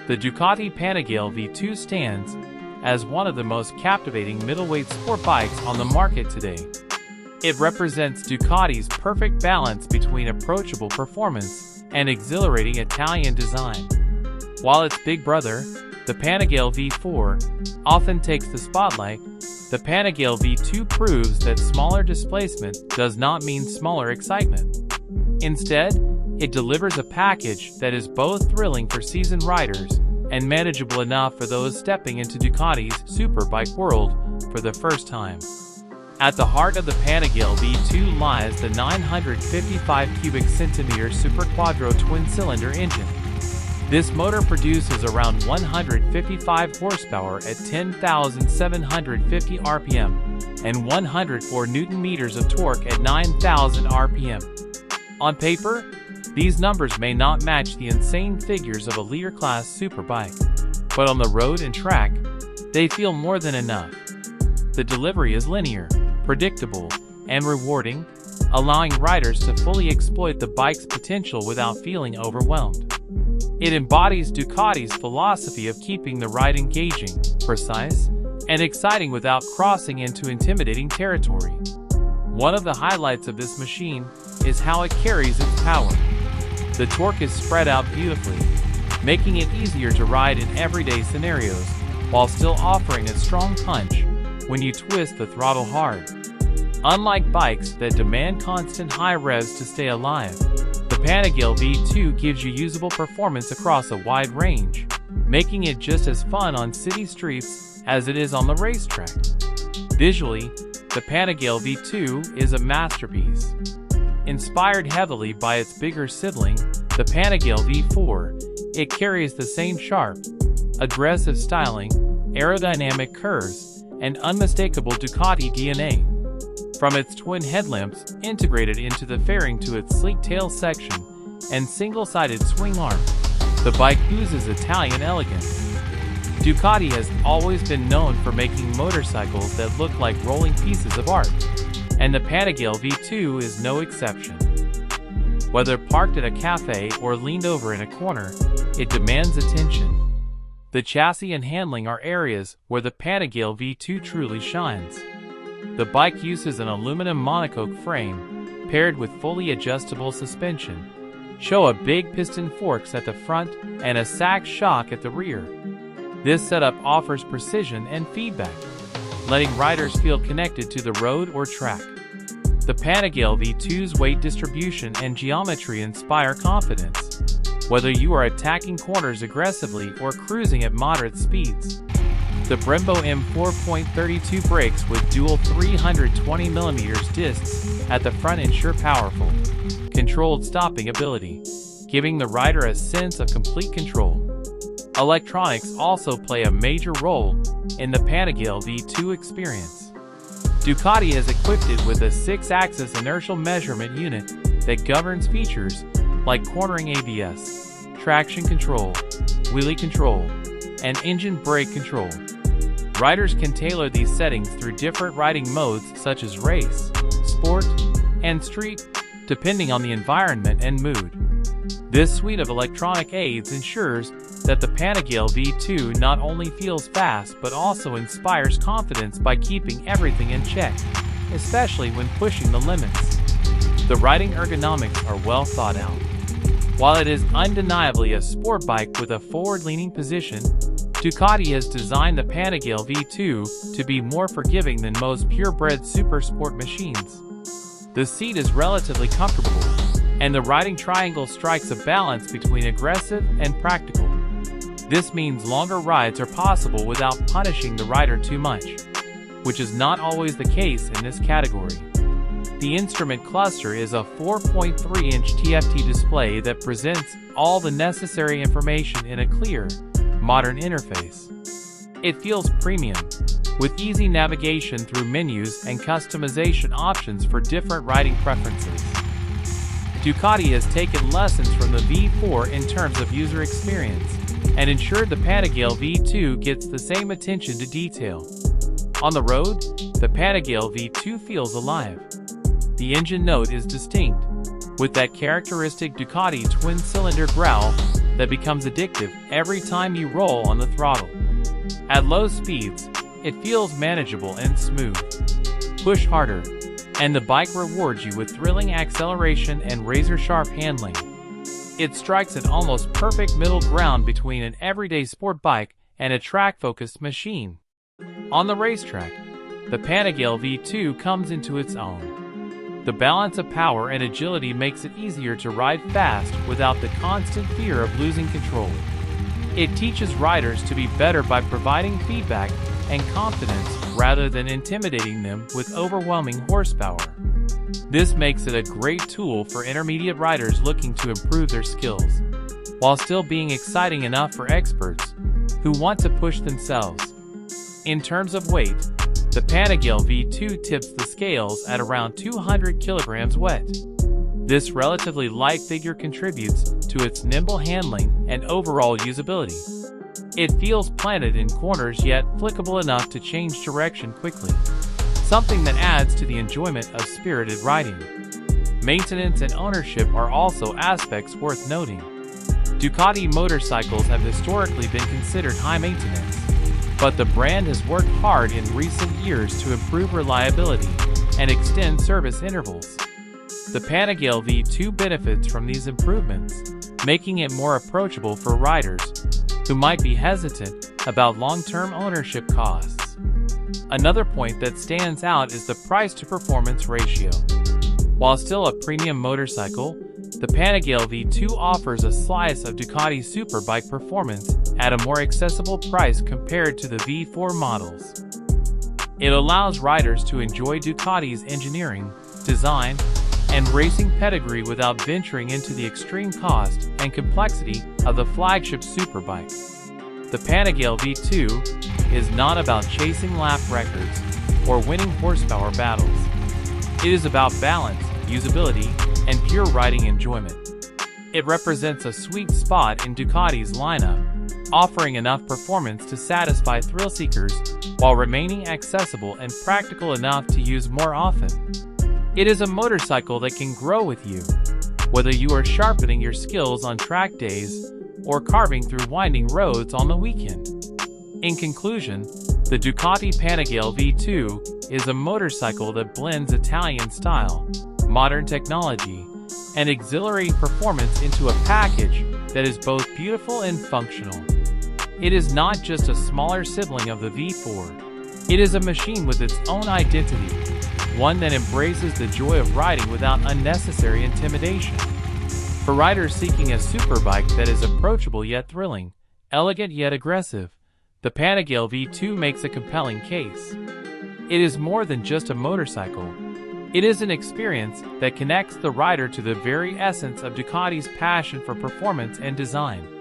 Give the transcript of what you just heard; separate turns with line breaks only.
The Ducati Panigale V2 stands as one of the most captivating middleweight sport bikes on the market today. It represents Ducati's perfect balance between approachable performance and exhilarating Italian design. While its big brother, the Panigale V4, often takes the spotlight, the Panigale V2 proves that smaller displacement does not mean smaller excitement. Instead, it delivers a package that is both thrilling for seasoned riders and manageable enough for those stepping into Ducati's Superbike world for the first time. At the heart of the Panigale V2 lies the 955 cubic centimeter Super Quattro twin-cylinder engine. This motor produces around 155 horsepower at 10,750 RPM and 104 Newton-meters of torque at 9,000 RPM. On paper, these numbers may not match the insane figures of a leader-class superbike, but on the road and track, they feel more than enough. The delivery is linear, predictable, and rewarding, allowing riders to fully exploit the bike's potential without feeling overwhelmed. It embodies Ducati's philosophy of keeping the ride engaging, precise, and exciting without crossing into intimidating territory. One of the highlights of this machine is how it carries its power. The torque is spread out beautifully, making it easier to ride in everyday scenarios, while still offering a strong punch when you twist the throttle hard. Unlike bikes that demand constant high revs to stay alive, the Panigale V2 gives you usable performance across a wide range, making it just as fun on city streets as it is on the racetrack. Visually, the Panigale V2 is a masterpiece. Inspired heavily by its bigger sibling, the Panigale V4, it carries the same sharp, aggressive styling, aerodynamic curves, and unmistakable Ducati DNA. From its twin headlamps integrated into the fairing to its sleek tail section and single-sided swing arm, the bike oozes Italian elegance. Ducati has always been known for making motorcycles that look like rolling pieces of art, and the Panigale V2 is no exception. Whether parked at a cafe or leaned over in a corner, it demands attention. The chassis and handling are areas where the Panigale V2 truly shines. The bike uses an aluminum monocoque frame, paired with fully adjustable suspension, show big piston forks at the front and a sack shock at the rear. This setup offers precision and feedback, letting riders feel connected to the road or track. The Panigale V2's weight distribution and geometry inspire confidence, whether you are attacking corners aggressively or cruising at moderate speeds. The Brembo M4.32 brakes with dual 320mm discs at the front ensure powerful, controlled stopping ability, giving the rider a sense of complete control. Electronics also play a major role in the Panigale V2 experience. Ducati has equipped it with a 6-axis inertial measurement unit that governs features like cornering ABS, traction control, wheelie control, and engine brake control. Riders can tailor these settings through different riding modes such as race, sport, and street, depending on the environment and mood. This suite of electronic aids ensures that the Panigale V2 not only feels fast but also inspires confidence by keeping everything in check, especially when pushing the limits. The riding ergonomics are well thought out. While it is undeniably a sport bike with a forward-leaning position, Ducati has designed the Panigale V2 to be more forgiving than most purebred super sport machines. The seat is relatively comfortable, and the riding triangle strikes a balance between aggressive and practical. This means longer rides are possible without punishing the rider too much, which is not always the case in this category. The instrument cluster is a 4.3-inch TFT display that presents all the necessary information in a clear, modern interface. It feels premium, with easy navigation through menus and customization options for different riding preferences. Ducati has taken lessons from the V4 in terms of user experience, and ensured the Panigale V2 gets the same attention to detail. On the road, the Panigale V2 feels alive. The engine note is distinct, with that characteristic Ducati twin-cylinder growl that becomes addictive every time you roll on the throttle. At low speeds, it feels manageable and smooth. Push harder, and the bike rewards you with thrilling acceleration and razor-sharp handling. It strikes an almost perfect middle ground between an everyday sport bike and a track-focused machine. On the racetrack, the Panigale V2 comes into its own. The balance of power and agility makes it easier to ride fast without the constant fear of losing control. It teaches riders to be better by providing feedback and confidence rather than intimidating them with overwhelming horsepower. This makes it a great tool for intermediate riders looking to improve their skills, while still being exciting enough for experts who want to push themselves. In terms of weight, the Panigale V2 tips the scales at around 200 kilograms wet. This relatively light figure contributes to its nimble handling and overall usability. It feels planted in corners yet flickable enough to change direction quickly, something that adds to the enjoyment of spirited riding. Maintenance and ownership are also aspects worth noting. Ducati motorcycles have historically been considered high maintenance, but the brand has worked hard in recent years to improve reliability and extend service intervals. The Panigale V2 benefits from these improvements, making it more approachable for riders who might be hesitant about long-term ownership costs. Another point that stands out is the price-to-performance ratio. While still a premium motorcycle, the Panigale V2 offers a slice of Ducati's Superbike performance at a more accessible price compared to the V4 models. It allows riders to enjoy Ducati's engineering, design, and racing pedigree without venturing into the extreme cost and complexity of the flagship Superbike. The Panigale V2 is not about chasing lap records or winning horsepower battles. It is about balance, usability, and pure riding enjoyment. It represents a sweet spot in Ducati's lineup, offering enough performance to satisfy thrill seekers while remaining accessible and practical enough to use more often. It is a motorcycle that can grow with you, whether you are sharpening your skills on track days or carving through winding roads on the weekend. In conclusion, the Ducati Panigale V2 is a motorcycle that blends Italian style, modern technology, and exhilarating performance into a package that is both beautiful and functional. It is not just a smaller sibling of the V4. It is a machine with its own identity, one that embraces the joy of riding without unnecessary intimidation. For riders seeking a superbike that is approachable yet thrilling, elegant yet aggressive, the Panigale V2 makes a compelling case. It is more than just a motorcycle. It is an experience that connects the rider to the very essence of Ducati's passion for performance and design.